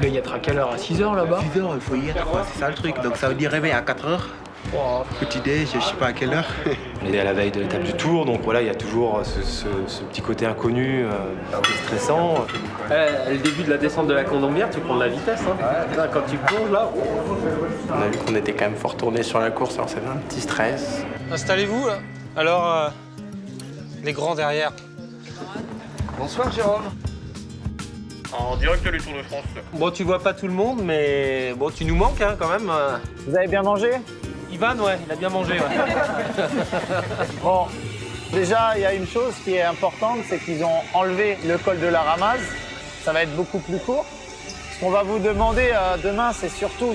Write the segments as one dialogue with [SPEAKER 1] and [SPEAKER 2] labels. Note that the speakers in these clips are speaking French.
[SPEAKER 1] voulez y être à quelle heure? À 6h là-bas?
[SPEAKER 2] 6h, il faut y être, quoi. C'est ça le truc. Donc ça veut dire réveil à 4h.
[SPEAKER 1] Oh.
[SPEAKER 2] Petit déj, je sais pas à quelle heure.
[SPEAKER 3] On est à la veille de l'étape du Tour, donc voilà, il y a toujours ce petit côté inconnu, un peu stressant.
[SPEAKER 4] Le début de la descente de la Colombière, tu prends de la vitesse. Hein. Quand tu plonges là.
[SPEAKER 2] On a vu qu'on était quand même fort tourné sur la course, alors ça fait un petit stress.
[SPEAKER 5] Installez-vous là. Alors, les grands derrière.
[SPEAKER 4] Bonsoir Jérôme.
[SPEAKER 6] En direct du Tour de France.
[SPEAKER 4] Bon, tu vois pas tout le monde, mais bon, tu nous manques hein, quand même.
[SPEAKER 7] Vous avez bien mangé?
[SPEAKER 4] Ivan, ouais, il a bien mangé. Ouais.
[SPEAKER 7] Bon, déjà, il y a une chose qui est importante, c'est qu'ils ont enlevé le col de la Ramaz. Ça va être beaucoup plus court. Ce qu'on va vous demander demain, c'est surtout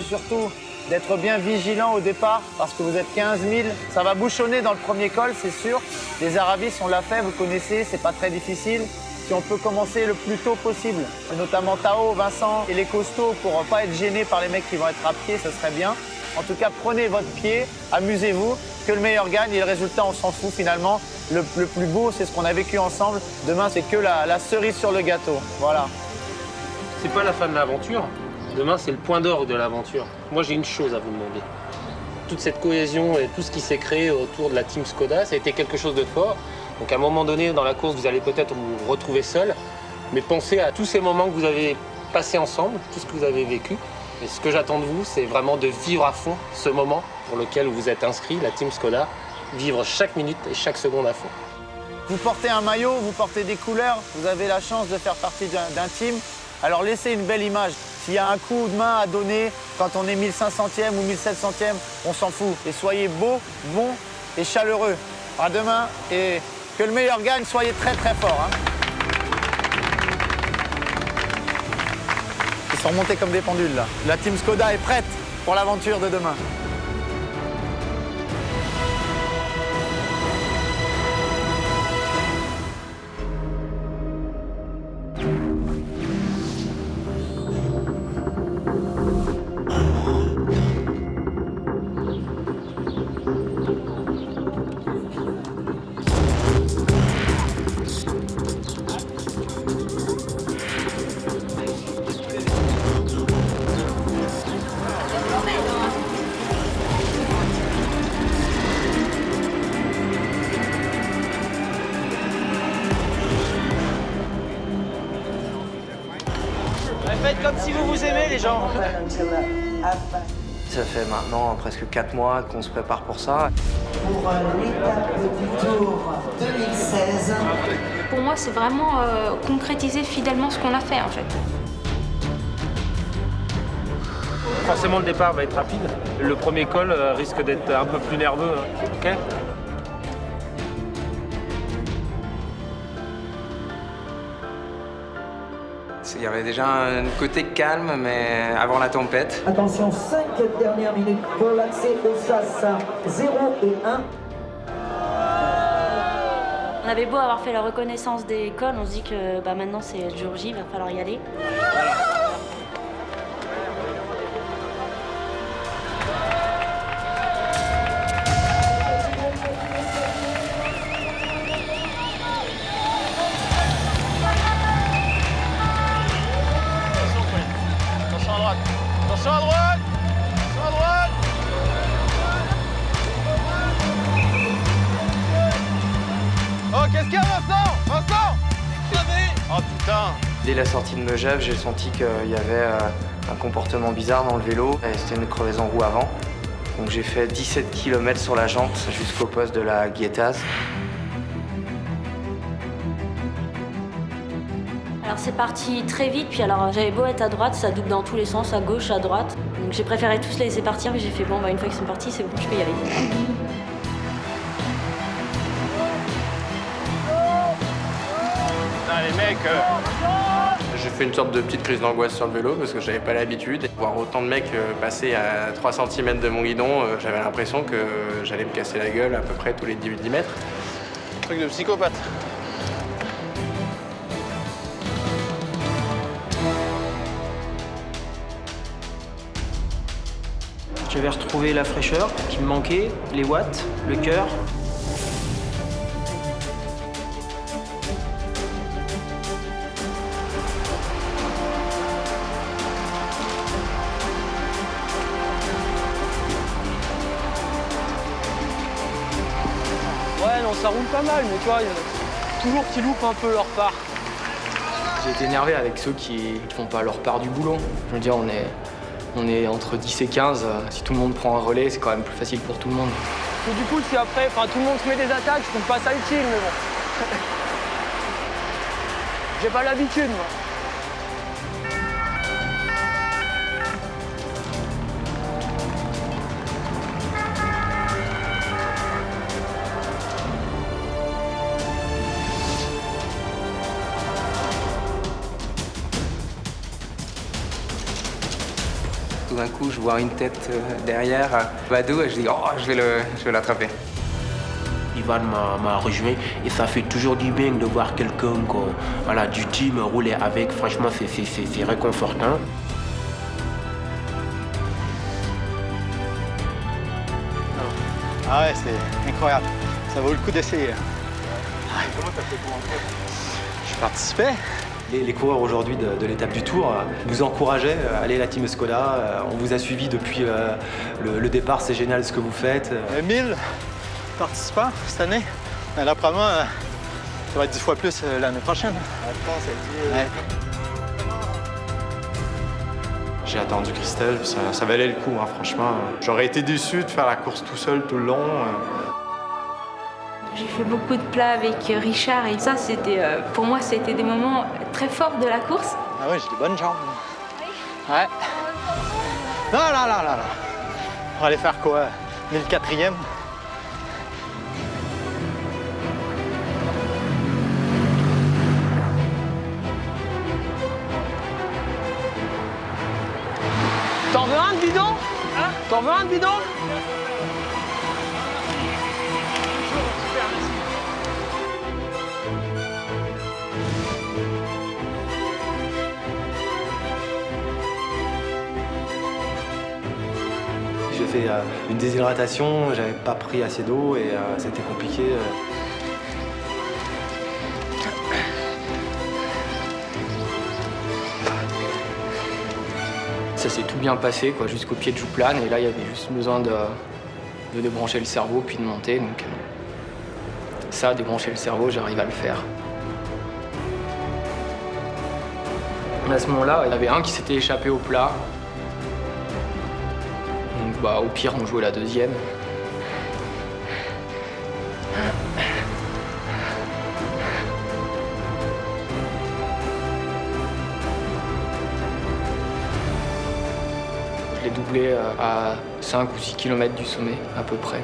[SPEAKER 7] d'être bien vigilant au départ, parce que vous êtes 15 000. Ça va bouchonner dans le premier col, c'est sûr. Les Aravis, on l'a fait, vous connaissez, c'est pas très difficile. Si on peut commencer le plus tôt possible, notamment Tao, Vincent et les costauds, pour pas être gênés par les mecs qui vont être à pied, ce serait bien. En tout cas, prenez votre pied, amusez-vous, que le meilleur gagne et le résultat, on s'en fout finalement. Le plus beau, c'est ce qu'on a vécu ensemble. Demain, c'est que la cerise sur le gâteau. Voilà.
[SPEAKER 4] C'est pas la fin de l'aventure. Demain, c'est le point d'orgue de l'aventure. Moi, j'ai une chose à vous demander. Toute cette cohésion et tout ce qui s'est créé autour de la team Skoda, ça a été quelque chose de fort. Donc, à un moment donné, dans la course, vous allez peut-être vous retrouver seul, mais pensez à tous ces moments que vous avez passés ensemble, tout ce que vous avez vécu. Et ce que j'attends de vous, c'est vraiment de vivre à fond ce moment pour lequel vous êtes inscrit, la team Skoda, vivre chaque minute et chaque seconde à fond.
[SPEAKER 7] Vous portez un maillot, vous portez des couleurs, vous avez la chance de faire partie d'un team. Alors laissez une belle image. S'il y a un coup de main à donner quand on est 1500e ou 1700e, on s'en fout. Et soyez beau, bon et chaleureux. À demain et que le meilleur gagne, soyez très très forts. Hein. Ils sont montés comme des pendules là. La team Skoda est prête pour l'aventure de demain.
[SPEAKER 5] Faites comme si vous vous aimez, les gens.
[SPEAKER 8] Ça fait maintenant presque 4 mois qu'on se prépare pour ça.
[SPEAKER 9] Pour l'étape du Tour 2016.
[SPEAKER 10] Pour moi, c'est vraiment concrétiser fidèlement ce qu'on a fait, en fait.
[SPEAKER 4] Forcément, le départ va être rapide. Le premier col risque d'être un peu plus nerveux. Hein. OK ?
[SPEAKER 8] Il y avait déjà un côté calme, mais avant la tempête.
[SPEAKER 9] Attention, 5 dernières minutes pour l'accès au SAS 0 et 1.
[SPEAKER 10] On avait beau avoir fait la reconnaissance des cols, on se dit que maintenant c'est le jour J, il va falloir y aller.
[SPEAKER 5] Attention à droite. Attention à droite. Oh, qu'est-ce qu'il y a, Vincent? Oh putain.
[SPEAKER 8] Dès la sortie de Megève, j'ai senti qu'il y avait un comportement bizarre dans le vélo. Et c'était une crevaison roue avant. Donc j'ai fait 17 km sur la jante jusqu'au poste de la Guettaz.
[SPEAKER 10] Alors c'est parti très vite, puis alors j'avais beau être à droite, ça double dans tous les sens, à gauche, à droite. Donc j'ai préféré tous les laisser partir, mais j'ai fait bon, une fois qu'ils sont partis, c'est bon, je peux y aller.
[SPEAKER 5] Putain, les mecs.
[SPEAKER 2] J'ai fait une sorte de petite crise d'angoisse sur le vélo parce que j'avais pas l'habitude. Voir autant de mecs passer à 3 cm de mon guidon, j'avais l'impression que j'allais me casser la gueule à peu près tous les 10 mètres.
[SPEAKER 5] Truc de psychopathe.
[SPEAKER 1] J'avais retrouvé la fraîcheur qui me manquait, les watts, le cœur. ça roule pas mal, mais tu vois, il y en a toujours qui loupent un peu leur part.
[SPEAKER 8] J'ai été énervé avec ceux qui font pas leur part du boulot. Je veux dire, on est entre 10 et 15. Si tout le monde prend un relais, c'est quand même plus facile pour tout le monde.
[SPEAKER 1] Et du coup, si après, tout le monde se met des attaques, je trouve pas ça utile, mais bon. J'ai pas l'habitude, moi.
[SPEAKER 8] Tout d'un coup, je vois une tête derrière Badou et je dis « Oh, je vais l'attraper ».
[SPEAKER 11] Ivan m'a rejoint et ça fait toujours du bien de voir quelqu'un voilà, du team rouler avec. Franchement, c'est réconfortant.
[SPEAKER 7] Ah ouais, c'est incroyable. Ça vaut le coup d'essayer. Comment t'as fait pour entrer ? Je participais.
[SPEAKER 3] Les coureurs aujourd'hui de l'étape du Tour vous encourageaient, allez la team Skoda, on vous a suivi depuis le départ, c'est génial ce que vous faites.
[SPEAKER 7] 1000 participants cette année. Là, probablement, ça va être 10 fois plus l'année prochaine.
[SPEAKER 3] J'ai attendu Christelle, ça valait le coup, hein, franchement. J'aurais été déçu de faire la course tout seul tout le long.
[SPEAKER 12] J'ai fait beaucoup de plats avec Richard et ça, pour moi, c'était des moments très forts de la course.
[SPEAKER 7] Ah oui, j'ai des bonnes jambes. Ouais. Non, là. On va aller faire quoi? 1004e?
[SPEAKER 1] T'en veux un de bidon? Hein? T'en veux un de bidon?
[SPEAKER 3] J'ai fait une déshydratation, j'avais pas pris assez d'eau et c'était compliqué.
[SPEAKER 8] Ça s'est tout bien passé jusqu'au pied de Jouplane et là il y avait juste besoin de débrancher le cerveau puis de monter. Donc ça, débrancher le cerveau, j'arrive à le faire. À ce moment-là, il y avait un qui s'était échappé au plat. Donc au pire, on jouait la deuxième. Je l'ai doublé à 5 ou 6 km du sommet, à peu près.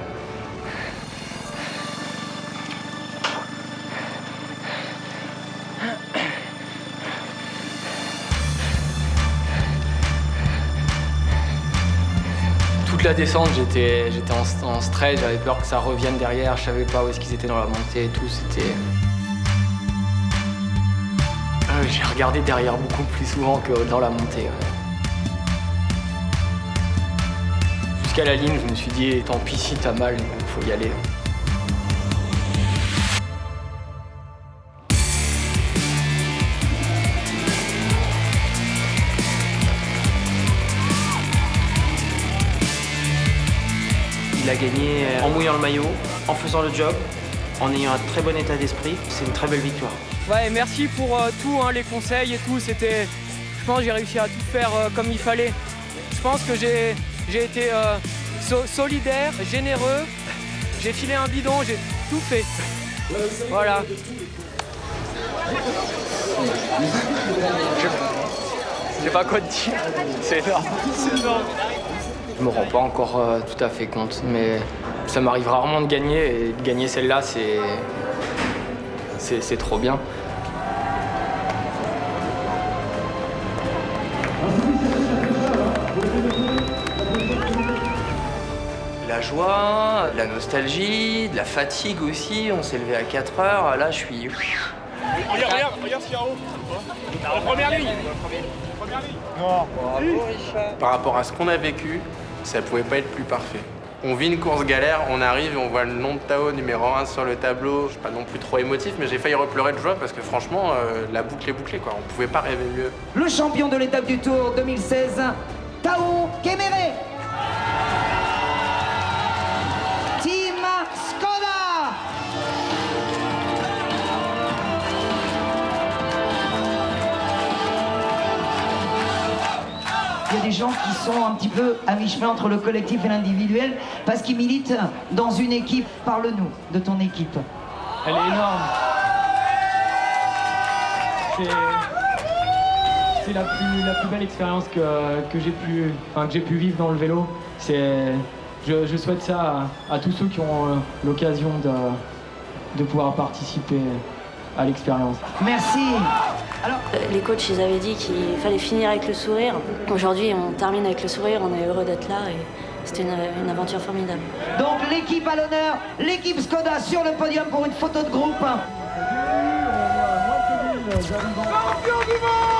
[SPEAKER 8] Toute la descente, j'étais en stress, j'avais peur que ça revienne derrière, je savais pas où est-ce qu'ils étaient dans la montée et tout, c'était... J'ai regardé derrière beaucoup plus souvent que dans la montée. Jusqu'à la ligne, je me suis dit, tant pis si t'as mal, il faut y aller.
[SPEAKER 1] Il a gagné en mouillant le maillot, en faisant le job, en ayant un très bon état d'esprit. C'est une très belle victoire.
[SPEAKER 13] Ouais, merci pour tout, les conseils et tout. Je pense que j'ai réussi à tout faire comme il fallait. Je pense que j'ai été solidaire, généreux. J'ai filé un bidon, j'ai tout fait. Voilà. Je sais pas quoi te dire. C'est énorme.
[SPEAKER 8] Je me rends pas encore tout à fait compte, mais ça m'arrive rarement de gagner, et de gagner celle-là, c'est trop bien. La joie, la nostalgie, de la fatigue aussi, on s'est levé à 4 heures, là je suis...
[SPEAKER 5] Regarde ce qu'il y a en haut. La première ligne.
[SPEAKER 2] Non. Par rapport à ce qu'on a vécu, ça pouvait pas être plus parfait. On vit une course galère, on arrive et on voit le nom de Tao numéro 1 sur le tableau. Je suis pas non plus trop émotif, mais j'ai failli repleurer de joie parce que franchement, la boucle est bouclée, quoi. On pouvait pas rêver mieux.
[SPEAKER 9] Le champion de l'étape du Tour 2016, Tao Kemerer. Team Skoda. gens qui sont un petit peu à mi-chemin entre le collectif et l'individuel parce qu'ils militent dans une équipe. Parle-nous de ton équipe.
[SPEAKER 14] Elle est énorme. C'est la plus belle expérience que j'ai pu vivre dans le vélo. Je souhaite ça à tous ceux qui ont l'occasion de pouvoir participer à l'expérience.
[SPEAKER 9] Merci. Alors,
[SPEAKER 10] les coachs, ils avaient dit qu'il fallait finir avec le sourire. Aujourd'hui, on termine avec le sourire, on est heureux d'être là et c'était une aventure formidable.
[SPEAKER 9] Donc l'équipe à l'honneur, l'équipe Skoda sur le podium pour une photo de groupe.
[SPEAKER 5] Champion du monde!